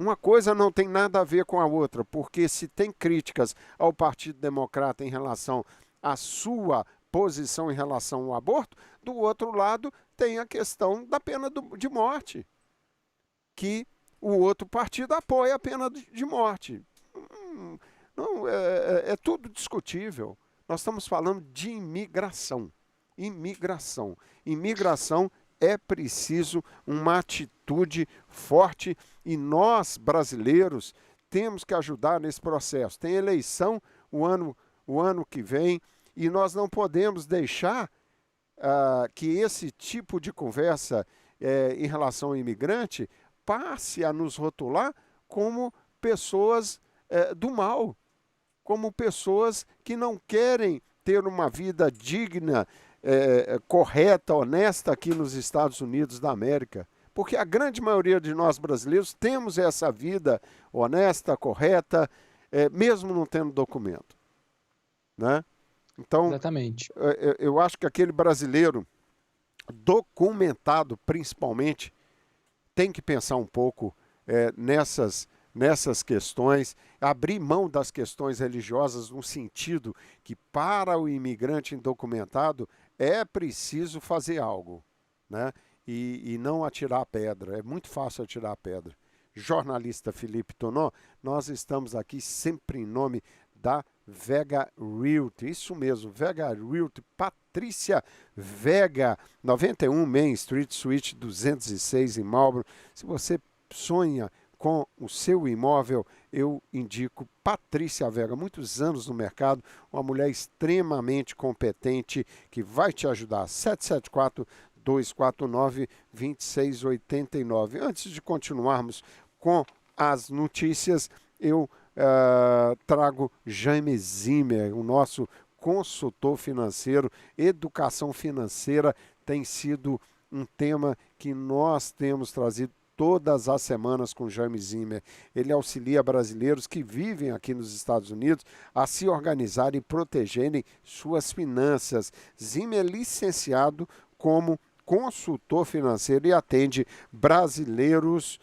Uma coisa não tem nada a ver com a outra, porque se tem críticas ao Partido Democrata em relação à sua posição em relação ao aborto, do outro lado tem a questão da pena de morte, que o outro partido apoia a pena de morte. Não, é tudo discutível. Nós estamos falando de imigração. Imigração é preciso uma atitude forte e nós, brasileiros, temos que ajudar nesse processo. Tem eleição o ano que vem e nós não podemos deixar que esse tipo de conversa em relação ao imigrante passe a nos rotular como pessoas do mal, como pessoas que não querem ter uma vida digna, correta, honesta aqui nos Estados Unidos da América. Porque a grande maioria de nós brasileiros temos essa vida honesta, correta, mesmo não tendo documento. Né? Então, exatamente. Eu acho que aquele brasileiro documentado, principalmente, tem que pensar um pouco nessas questões, abrir mão das questões religiosas no sentido que para o imigrante indocumentado é preciso fazer algo, né? E não atirar a pedra. É muito fácil atirar a pedra. Jornalista Felipe Tonon, nós estamos aqui sempre em nome da Vega Realty. Isso mesmo, Vega Realty, Patrícia Vega, 91 Main Street, Suite 206 em Marlboro. Se você sonha com o seu imóvel, eu indico Patrícia Vega, muitos anos no mercado, uma mulher extremamente competente que vai te ajudar. 774-249-2689. Antes de continuarmos com as notícias, eu trago Jaime Zimmer, o nosso consultor financeiro. Educação financeira tem sido um tema que nós temos trazido todas as semanas com Jaime Zimmer. Ele auxilia brasileiros que vivem aqui nos Estados Unidos a se organizarem e protegerem suas finanças. Zimmer é licenciado como consultor financeiro e atende brasileiros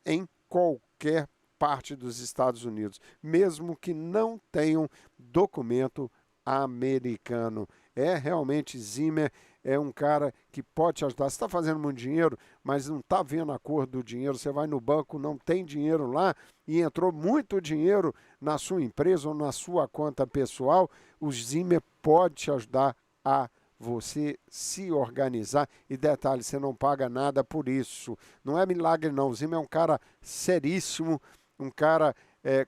em qualquer parte dos Estados Unidos, mesmo que não tenham documento americano. Realmente, Zimmer é um cara que pode te ajudar. Você está fazendo muito dinheiro, mas não está vendo a cor do dinheiro. Você vai no banco, não tem dinheiro lá e entrou muito dinheiro na sua empresa ou na sua conta pessoal. O Zimmer pode te ajudar a você se organizar. E detalhe, você não paga nada por isso. Não é milagre não. O Zimmer é um cara seríssimo, um cara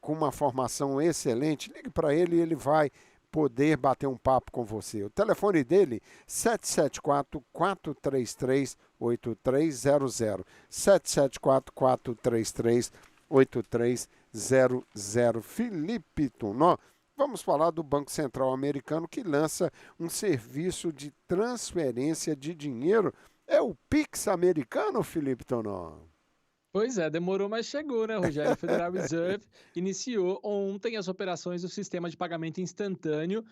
com uma formação excelente. Ligue para ele e ele vai poder bater um papo com você. O telefone dele, 774-433-8300. 774-433-8300. Felipe Tunó, vamos falar do Banco Central Americano, que lança um serviço de transferência de dinheiro. É o Pix americano, Felipe Tunó? Pois é, demorou, mas chegou, né, Rogério? O Federal Reserve iniciou ontem as operações do sistema de pagamento instantâneo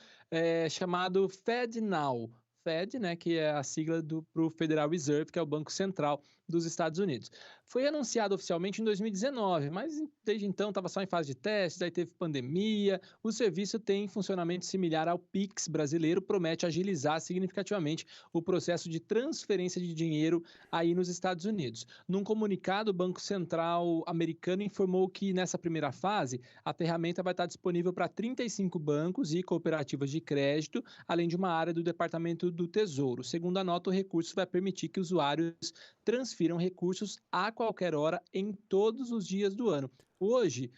chamado FedNow. Fed, né, que é a sigla para o Federal Reserve, que é o Banco Central dos Estados Unidos. Foi anunciado oficialmente em 2019, mas desde então estava só em fase de testes, aí teve pandemia. O serviço tem funcionamento similar ao Pix brasileiro, promete agilizar significativamente o processo de transferência de dinheiro aí nos Estados Unidos. Num comunicado, o Banco Central americano informou que nessa primeira fase, a ferramenta vai estar disponível para 35 bancos e cooperativas de crédito, além de uma área do Departamento do Tesouro. Segundo a nota, o recurso vai permitir que usuários transfiram recursos a qualquer hora em todos os dias do ano. Hoje,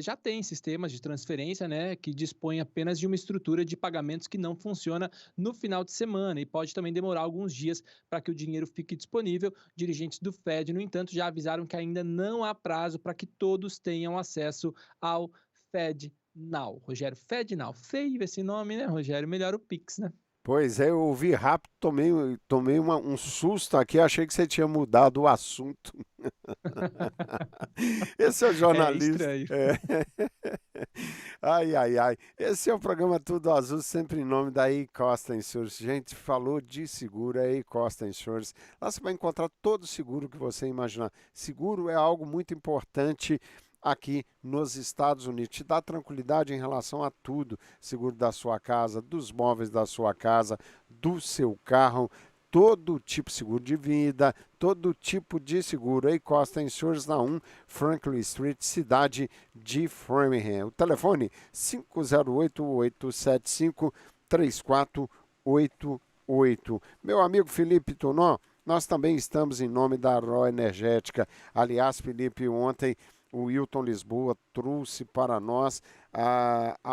já tem sistemas de transferência, né, que dispõem apenas de uma estrutura de pagamentos que não funciona no final de semana e pode também demorar alguns dias para que o dinheiro fique disponível. Dirigentes do Fed, no entanto, já avisaram que ainda não há prazo para que todos tenham acesso ao FedNow. Rogério, FedNow. Feio esse nome, né, Rogério? Melhor o Pix, né? Pois é, eu ouvi rápido, tomei um susto aqui, achei que você tinha mudado o assunto. Esse é o jornalista. Ai. Esse é o programa Tudo Azul, sempre em nome da Costa Insurance. Gente, falou de seguro, é Costa Insurance. Lá você vai encontrar todo o seguro que você imaginar. Seguro é algo muito importante aqui nos Estados Unidos, te dá tranquilidade em relação a tudo, seguro da sua casa, dos móveis da sua casa, do seu carro, todo tipo de seguro de vida, todo tipo de seguro. Aí Costa Insurance na 1 Franklin Street, cidade de Framingham. O telefone 508-875-3488. Meu amigo Felipe Tunó, nós também estamos em nome da Aró Energética. Aliás, Felipe, ontem o Wilton Lisboa trouxe para nós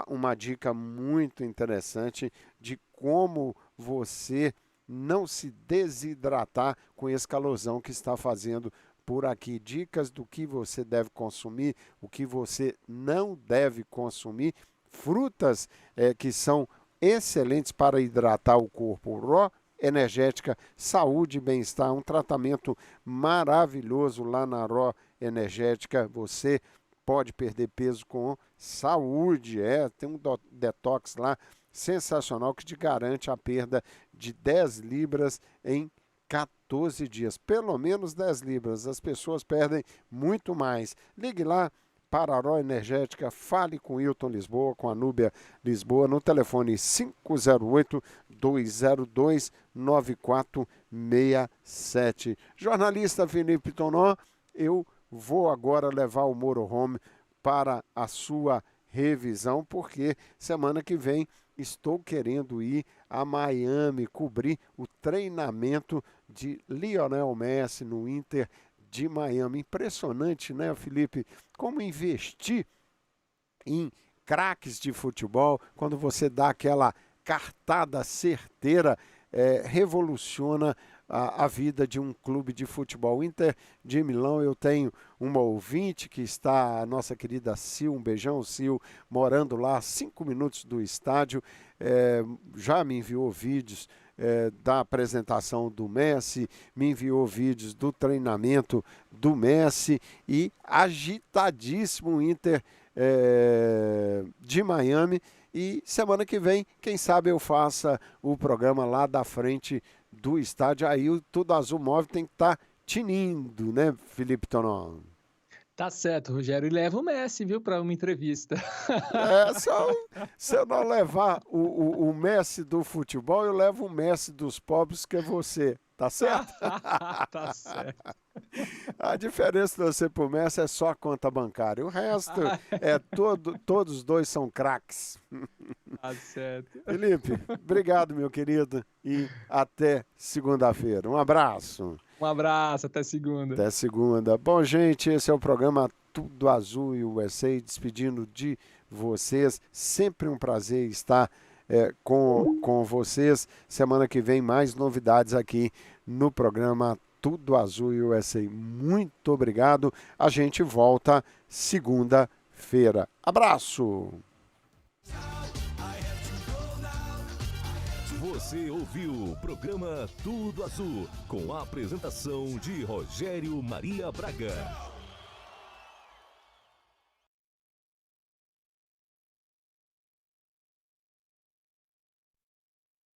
uma dica muito interessante de como você não se desidratar com esse calorzão que está fazendo por aqui. Dicas do que você deve consumir, o que você não deve consumir. Frutas que são excelentes para hidratar o corpo. Raw Energética, saúde e bem-estar, um tratamento maravilhoso lá na Raw Energética. Você pode perder peso com saúde, tem um detox lá sensacional que te garante a perda de 10 libras em 14 dias, pelo menos 10 libras, as pessoas perdem muito mais. Ligue lá para a Aró Energética, fale com Wilton Lisboa, com a Núbia Lisboa, no telefone 508-202-9467. Jornalista Felipe Tunó, eu vou agora levar o Moro Home para a sua revisão, porque semana que vem estou querendo ir a Miami, cobrir o treinamento de Lionel Messi no Inter de Miami. Impressionante, né, Felipe? Como investir em craques de futebol, quando você dá aquela cartada certeira, revoluciona a vida de um clube de futebol. Inter de Milão, eu tenho uma ouvinte que está, a nossa querida Sil, um beijão, Sil, morando lá a 5 minutos do estádio, já me enviou vídeos da apresentação do Messi, me enviou vídeos do treinamento do Messi e agitadíssimo Inter de Miami. E semana que vem, quem sabe eu faça o programa lá da frente do estádio. Aí o Tudo Azul Móvel tem que estar tinindo, né, Felipe Tonon? Tá certo, Rogério. E leva o Messi, viu, para uma entrevista. Se eu não levar o Messi do futebol, eu levo o Messi dos pobres, que é você. Tá certo? Tá certo. A diferença de você pro Messi é só a conta bancária. O resto todos os dois são craques. Tá certo. Felipe, obrigado, meu querido, e até segunda-feira. Um abraço. Um abraço, até segunda. Até segunda. Bom, gente, esse é o programa Tudo Azul e USA, despedindo de vocês. Sempre um prazer estar com vocês. Semana que vem, mais novidades aqui no programa Tudo Azul e USA. Muito obrigado. A gente volta segunda-feira. Abraço! Você ouviu o programa Tudo Azul, com a apresentação de Rogério Maria Braga.